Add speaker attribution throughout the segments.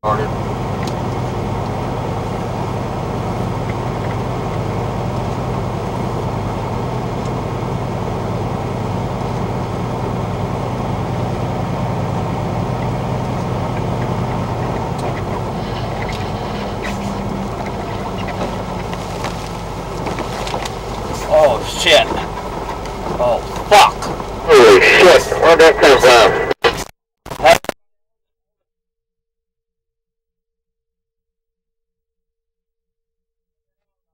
Speaker 1: Oh shit. Oh fuck.
Speaker 2: Holy shit, where'd that come from?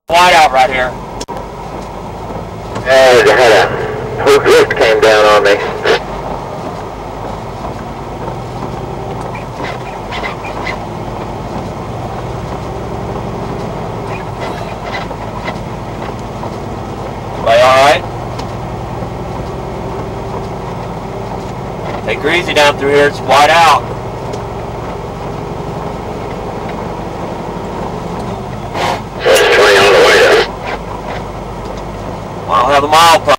Speaker 1: Whiteout right here.
Speaker 2: I had a whole drift came down on me.
Speaker 1: Alright? Take her easy down through here, it's white out.
Speaker 2: That's 20 on the way up.
Speaker 1: I don't have the mile post.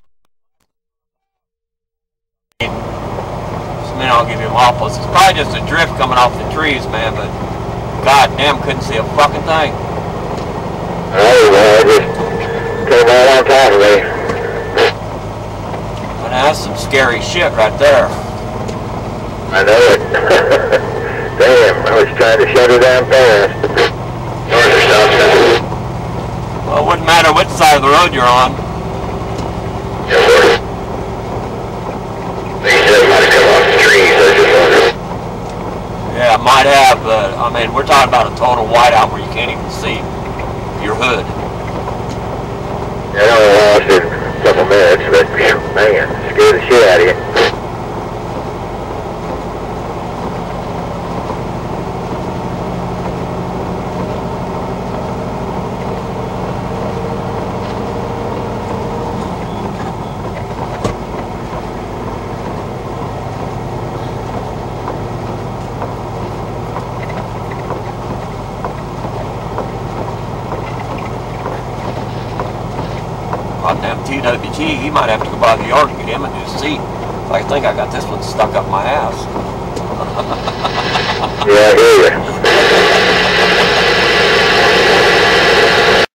Speaker 1: I'll give you a mile post. It's probably just a drift coming off the trees, man, but god damn, couldn't see a fucking thing.
Speaker 2: Oh, well, I just came right on top of me.
Speaker 1: But that's some scary shit right there.
Speaker 2: I know it. Damn, I was trying to shut her down fast. North or south side?
Speaker 1: Well, it wouldn't matter which side of the road you're on.
Speaker 2: Yeah, north. They said it might have come off the trees, I just wondered.
Speaker 1: Yeah, it might have, but I mean, we're talking about a total whiteout where you can't even see your hood.
Speaker 2: Yeah, I only lost it a couple minutes, but man, scared the shit out of you.
Speaker 1: Goddamn TWG, he might have to go by the yard to get him a new seat. I think I got this one stuck up my ass.
Speaker 2: Yeah, I hear you.